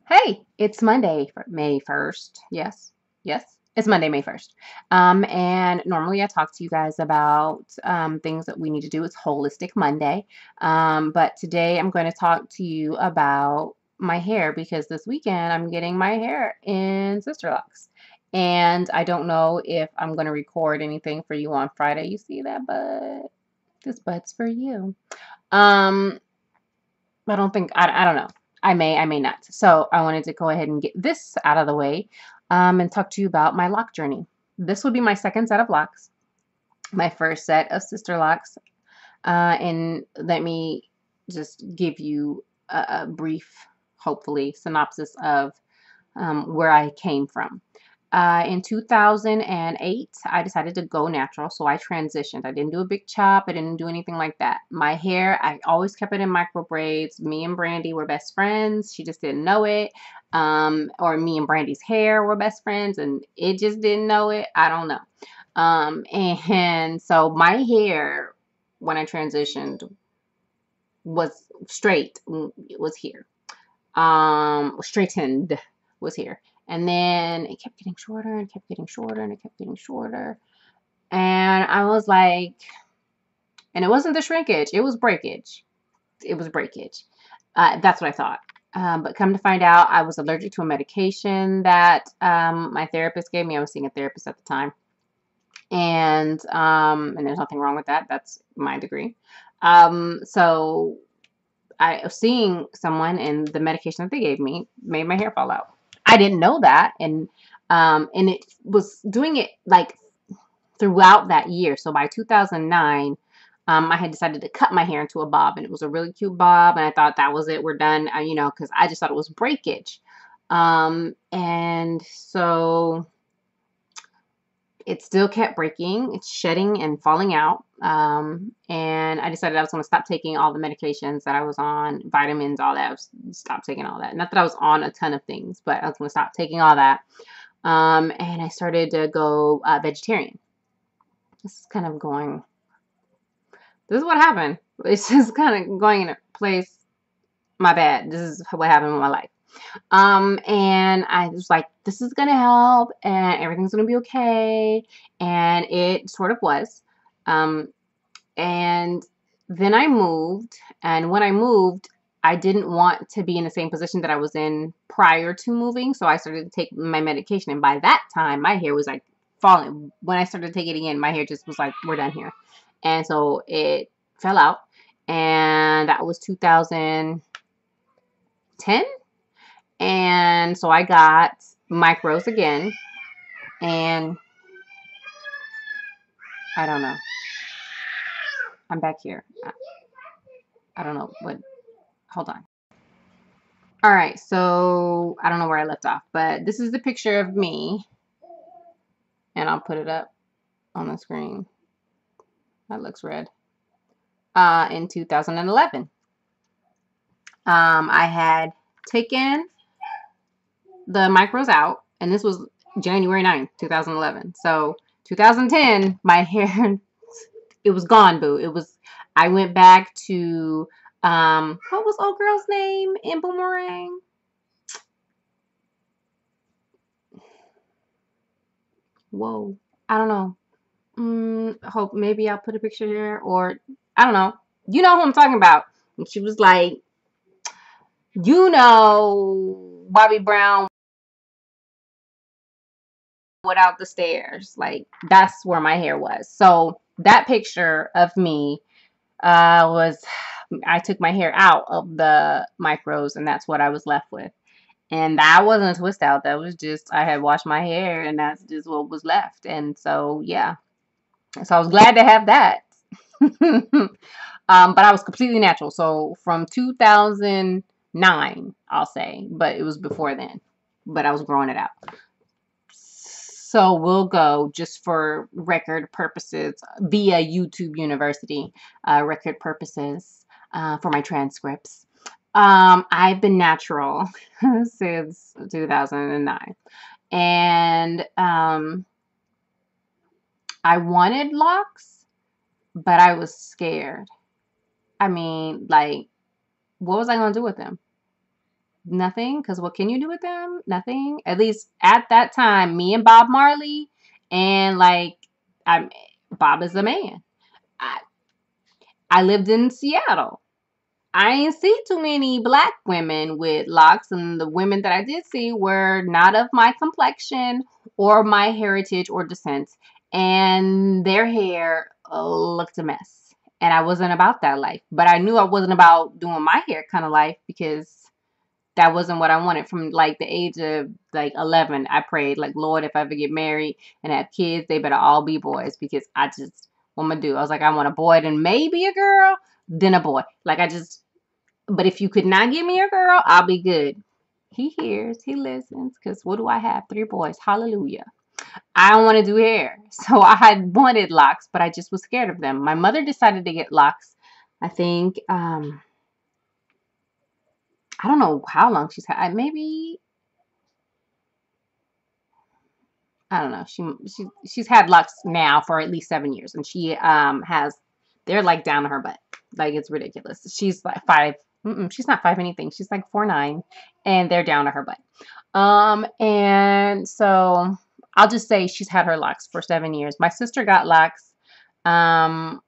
Hey, it's Monday, May 1st. Yes, yes, it's Monday, May 1st. And normally I talk to you guys about things that we need to do. It's Holistic Monday. But today I'm going to talk to you about my hair because this weekend I'm getting my hair in Sisterlocks. And I don't know if I'm going to record anything for you on Friday. You see that bud? This bud's for you. Um, I don't know. I may not. So I wanted to go ahead and get this out of the way and talk to you about my lock journey. This will be my second set of locks, my first set of Sisterlocks. And let me just give you a brief, hopefully, synopsis of where I came from. In 2008, I decided to go natural, so I transitioned. I didn't do a big chop. I didn't do anything like that. My hair, I always kept it in micro braids. Me and Brandy were best friends. She just didn't know it. Or me and Brandy's hair were best friends, and it just didn't know it. I don't know. And so my hair, when I transitioned, was straight. It was here. Straightened was here. And then it kept getting shorter and kept getting shorter and it kept getting shorter. And I was like, and it wasn't the shrinkage, it was breakage. It was breakage. That's what I thought. But come to find out, I was allergic to a medication that my therapist gave me. I was seeing a therapist at the time. And there's nothing wrong with that. That's my degree. So I was seeing someone and the medication that they gave me made my hair fall out. I didn't know that, and it was doing it like throughout that year. So by 2009, I had decided to cut my hair into a bob, and it was a really cute bob, and I thought that was it. We're done, because I just thought it was breakage. And so it still kept breaking. It's shedding and falling out. And I decided I was going to stop taking all the medications that I was on, vitamins, all that. I was stop taking all that. Not that I was on a ton of things, but I was going to stop taking all that. And I started to go vegetarian. This is kind of going. This is what happened. It's just kind of going in a place. My bad. This is what happened in my life. And I was like, this is gonna help and everything's gonna be okay. And it sort of was. And then I moved, and when I moved, I didn't want to be in the same position that I was in prior to moving, so I started to take my medication, and by that time, my hair was like falling. When I started taking it in, my hair just was like, we're done here. And so it fell out, and that was 2010. And so I got micros again, and I don't know. I'm back here. I don't know what. Hold on. All right, so I don't know where I left off, but this is the picture of me, and I'll put it up on the screen. That looks red. In 2011, I had taken the micros out, and this was January 9th, 2011. So 2010, my hair, it was gone, boo. It was, I went back to, what was old girl's name in Boomerang? Whoa, I don't know. Hope maybe I'll put a picture here, or I don't know. You know who I'm talking about. And she was like, Bobby Brown without the stairs. Like, that's where my hair was. So that picture of me was, I took my hair out of the micros, and that's what I was left with. And that wasn't a twist out. That was just, I had washed my hair, and that's just what was left. And so, yeah. So I was glad to have that. But I was completely natural. So from 2009, I'll say, but it was before then. But I was growing it out. So we'll go just for record purposes via YouTube University, record purposes for my transcripts. I've been natural since 2009. And I wanted locks, but I was scared. I mean, like, what was I going to do with them? nothing, because what can you do with them? Nothing. At least at that time, me and Bob Marley, and like, I'm Bob is a man. I I lived in Seattle. I ain't see too many black women with locks, and the women that I did see were not of my complexion or my heritage or descent, and their hair looked a mess. And I wasn't about that life, but I knew I wasn't about doing my hair kind of life, because that wasn't what I wanted. From like the age of like 11, I prayed like, Lord, if I ever get married and have kids, they better all be boys, because I just, what am I do? I was like, I want a boy, then maybe a girl, then a boy. Like I just, but if you could not give me a girl, I'll be good. He hears, he listens, because what do I have? 3 boys. Hallelujah. I don't want to do hair. So I had wanted locks, but I just was scared of them. My mother decided to get locks. I think, I don't know how long she's had. Maybe, I don't know. She's had locks now for at least 7 years, and she has, they're like down to her butt. Like it's ridiculous. She's like 5. She's not 5 anything. She's like 4'9", and they're down to her butt. And so I'll just say she's had her locks for 7 years. My sister got locks, and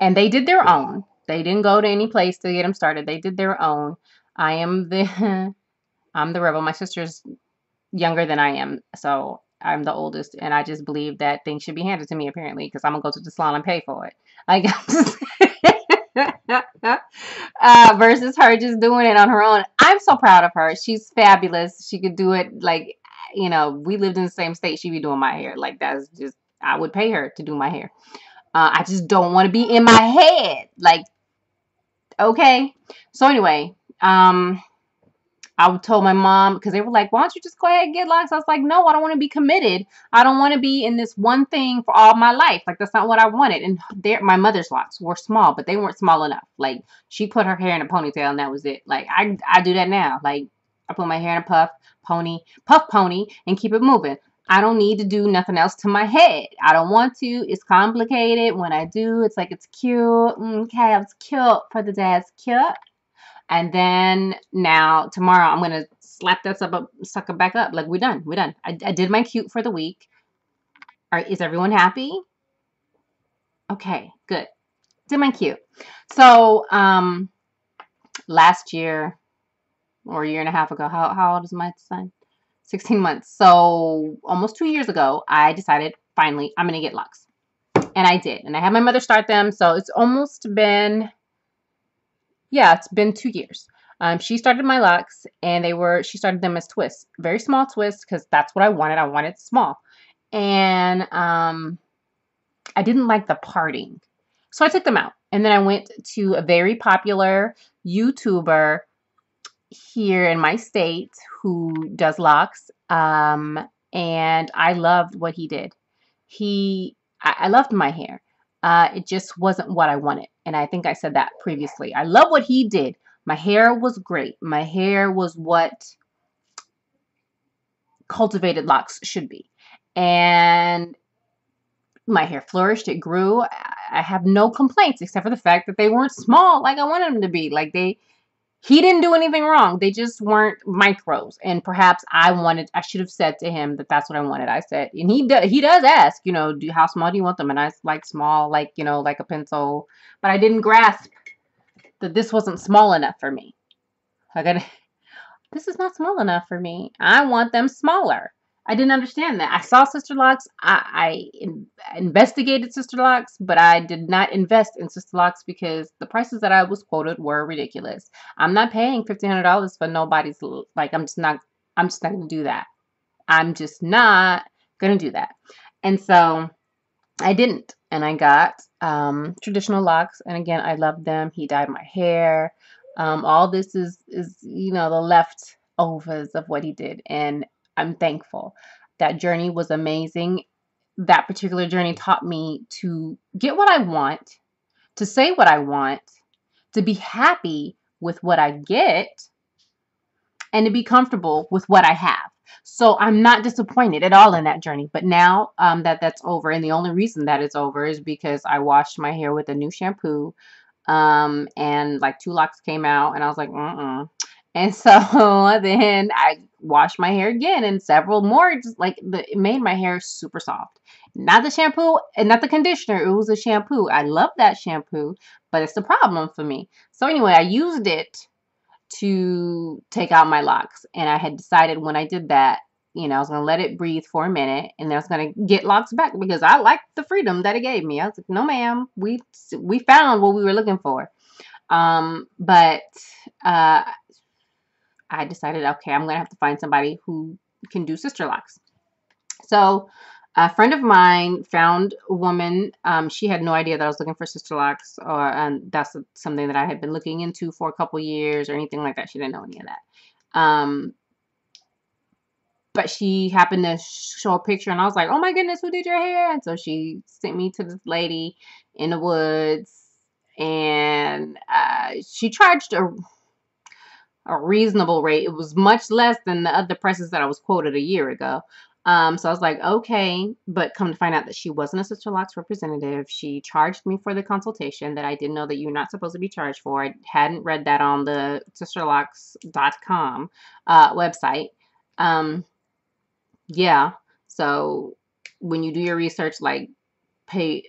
they did their own. They didn't go to any place to get them started. They did their own. I am the I'm the rebel. My sister's younger than I am, so I'm the oldest, and I just believe that things should be handed to me, apparently, because I'm gonna go to the salon and pay for it. Like, versus her just doing it on her own. I'm so proud of her. She's fabulous. She could do it. Like, we lived in the same state. She'd be doing my hair. Like, that's just, I would pay her to do my hair. I just don't want to be in my head. Like, okay. So anyway, I told my mom, because they were like, why don't you just go ahead and get locks? I was like, no, I don't want to be committed. I don't want to be in this one thing for all my life. Like, that's not what I wanted. And my mother's locks were small, but they weren't small enough. Like, she put her hair in a ponytail, and that was it. Like, I do that now. Like, I put my hair in a puff pony, and keep it moving. I don't need to do nothing else to my head. I don't want to. It's complicated. When I do, it's like, it's cute. Okay, it's cute for the day. It's cute. And then now tomorrow I'm gonna slap that sucker back up. Like, we're done. We're done. I did my cute for the week. All right, is everyone happy? Okay, good. Did my cute. So last year, or a year and a half ago, how old is my son? 16 months. So almost 2 years ago, I decided finally I'm gonna get locks. And I did. And I had my mother start them. So it's almost been, yeah, it's been 2 years. She started my locks, and she started them as twists, very small twists, because that's what I wanted. I wanted small, and I didn't like the parting, so I took them out. And then I went to a very popular YouTuber here in my state who does locks, and I loved what he did. I loved my hair. It just wasn't what I wanted. And I think I said that previously. I love what he did. My hair was great. My hair was what cultivated locks should be. And my hair flourished. It grew. I have no complaints, except for the fact that they weren't small like I wanted them to be. Like, he didn't do anything wrong. They just weren't micros. And perhaps I should have said to him that that's what I wanted. I said, and he does ask, how small do you want them? And I like small, like, like a pencil. But I didn't grasp that this wasn't small enough for me. This is not small enough for me. I want them smaller. I didn't understand that. I saw Sisterlocks. I investigated Sisterlocks, but I did not invest in Sisterlocks because the prices that I was quoted were ridiculous. I'm not paying $1,500 for nobody's, like, I'm just not going to do that. I'm just not going to do that. And so I didn't. And I got traditional locks. And again, I love them. He dyed my hair. All this is the leftovers of what he did. And I'm thankful. That journey was amazing. That particular journey taught me to get what I want, to say what I want, to be happy with what I get, and to be comfortable with what I have. So I'm not disappointed at all in that journey. But now that's over, and the only reason that it's over is because I washed my hair with a new shampoo, and like 2 locks came out, and I was like, And so then I washed my hair again, and several more, just like it made my hair super soft. Not the shampoo and not the conditioner. It was a shampoo. I love that shampoo, but it's the problem for me. So anyway, I used it to take out my locks, and I had decided when I did that, I was gonna let it breathe for a minute, and then I was gonna get locks back because I liked the freedom that it gave me. I was like, no, ma'am, we found what we were looking for. But I decided, okay, I'm gonna have to find somebody who can do Sisterlocks. So a friend of mine found a woman. She had no idea that I was looking for Sisterlocks, and that's something that I had been looking into for a couple years or anything like that. She didn't know any of that. But she happened to show a picture, and I was like, oh my goodness, who did your hair? And so she sent me to this lady in the woods, and she charged a reasonable rate. It was much less than the other prices that I was quoted a year ago. So I was like, okay, but come to find out that she wasn't a Sisterlocks representative. She charged me for the consultation that I didn't know that you're not supposed to be charged for. I hadn't read that on the sisterlocks.com website. Yeah. So when you do your research, like pay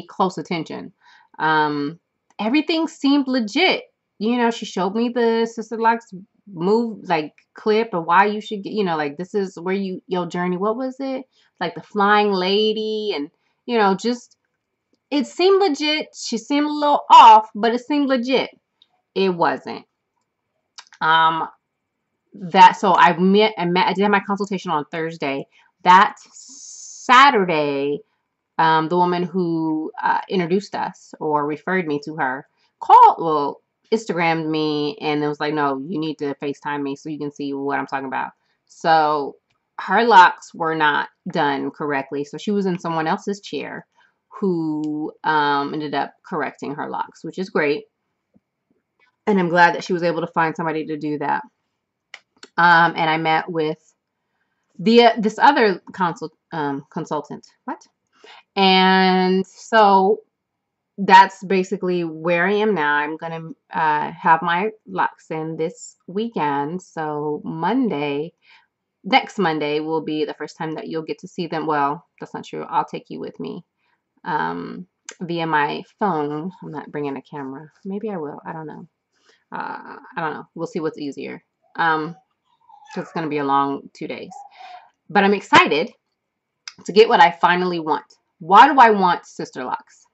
close attention. Everything seemed legit. She showed me the Sisterlocks move, like clip of why you should get, like this is where your journey. What was it? Like the flying lady, and just it seemed legit. She seemed a little off, but it seemed legit. It wasn't. So I did have my consultation on Thursday. That Saturday, the woman who introduced us or referred me to her Instagrammed me, and it was like, no, you need to FaceTime me so you can see what I'm talking about. So her locks were not done correctly. So she was in someone else's chair who ended up correcting her locks, which is great. And I'm glad that she was able to find somebody to do that. And I met with this other consultant. What? And so that's basically where I am now. I'm gonna have my locks in this weekend. So next Monday will be the first time that you'll get to see them. Well, that's not true. I'll take you with me via my phone. I'm not bringing a camera. Maybe I will. I don't know. I don't know. We'll see what's easier. Because it's gonna be a long 2 days. But I'm excited to get what I finally want. Why do I want Sisterlocks?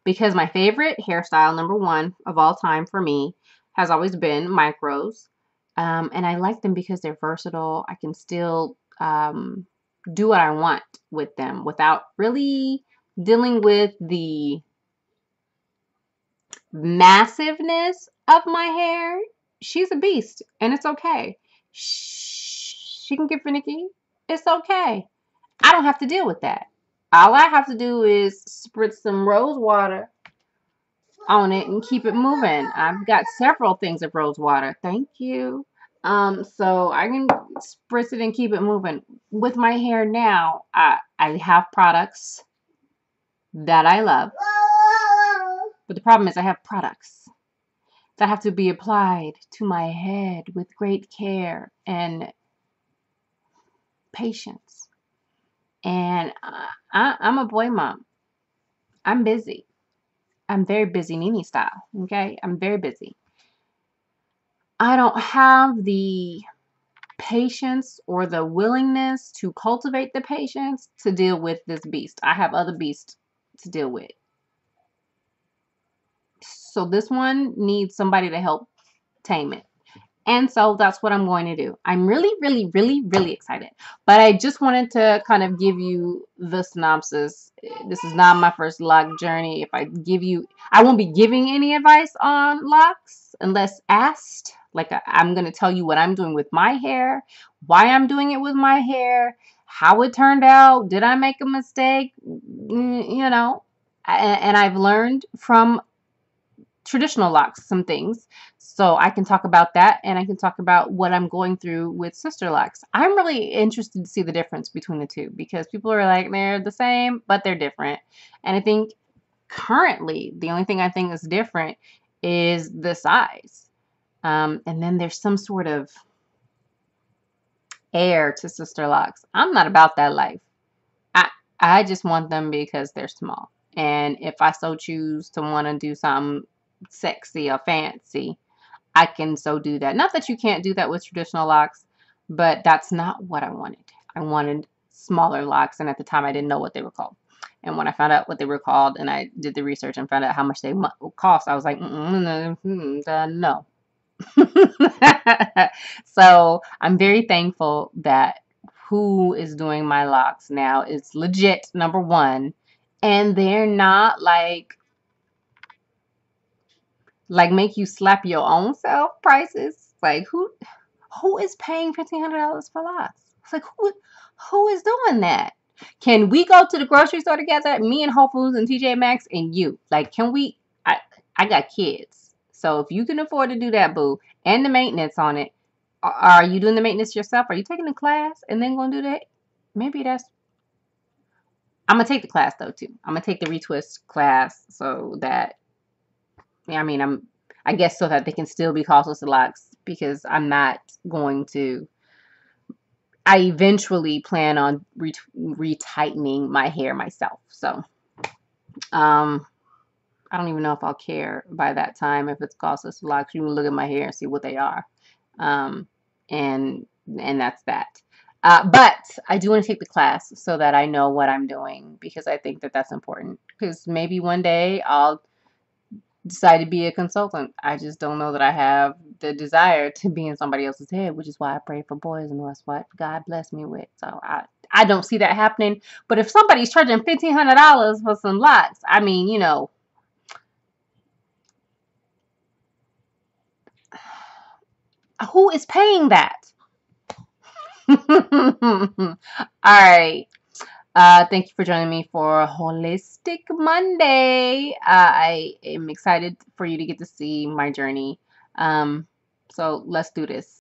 Because my favorite hairstyle, number one of all time for me, has always been micros. And I like them because they're versatile. I can still do what I want with them without really dealing with the massiveness of my hair. She's a beast, and it's okay. She can get finicky. It's okay. I don't have to deal with that. All I have to do is spritz some rose water on it and keep it moving. I've got several things of rose water. Thank you. So I can spritz it and keep it moving. With my hair now, I have products that I love. But the problem is I have products that have to be applied to my head with great care and patience. And I'm a boy mom. I'm busy. I'm very busy, Nene style. Okay? I'm very busy. I don't have the patience or the willingness to cultivate the patience to deal with this beast. I have other beasts to deal with. So this one needs somebody to help tame it. And so that's what I'm going to do. I'm really, really, really, really excited. But I just wanted to kind of give you the synopsis. This is not my first lock journey. If I won't be giving any advice on locks unless asked. Like I'm going to tell you what I'm doing with my hair, why I'm doing it with my hair, how it turned out. Did I make a mistake? And I've learned from traditional locks some things, so I can talk about that, and I can talk about what I'm going through with Sisterlocks. I'm really interested to see the difference between the two, because people are like they're the same but they're different, and I think currently the only thing I think is different is the size. And then there's some sort of air to Sisterlocks. I'm not about that life. I I just want them because they're small. And if I so choose to want to do something sexy or fancy, I can so do that. Not that you can't do that with traditional locks, but that's not what I wanted. I wanted smaller locks, and at the time I didn't know what they were called. And when I found out what they were called and I did the research and found out how much they cost, I was like, no. So I'm very thankful that who is doing my locks now is legit, number one. And they're not like make you slap your own self prices. Like who is paying $1,500 for locks? It's like who is doing that? Can we go to the grocery store together? Me and Whole Foods and TJ Maxx and you. Like, can we? I got kids, so if you can afford to do that, boo, and the maintenance on it, are you doing the maintenance yourself? Are you taking the class and then gonna do that? Maybe that's. I'm gonna take the class though too. I'm gonna take the retwist class so that I mean I guess so that they can still be called Sisterlocks because I'm not going to. I eventually plan on retightening my hair myself. So, I don't even know if I'll care by that time if it's called Sisterlocks. You can look at my hair and see what they are. And that's that. But I do want to take the class so that I know what I'm doing because I think that that's important. Because maybe one day I'll decide to be a consultant. I just don't know that I have the desire to be in somebody else's head, which is why I pray for boys, and that's what God bless me with. So I don't see that happening. But if somebody's charging $1,500 for some locks, I mean, you know, who is paying that? All right. Thank you for joining me for Holistic Monday. I am excited for you to get to see my journey. So let's do this.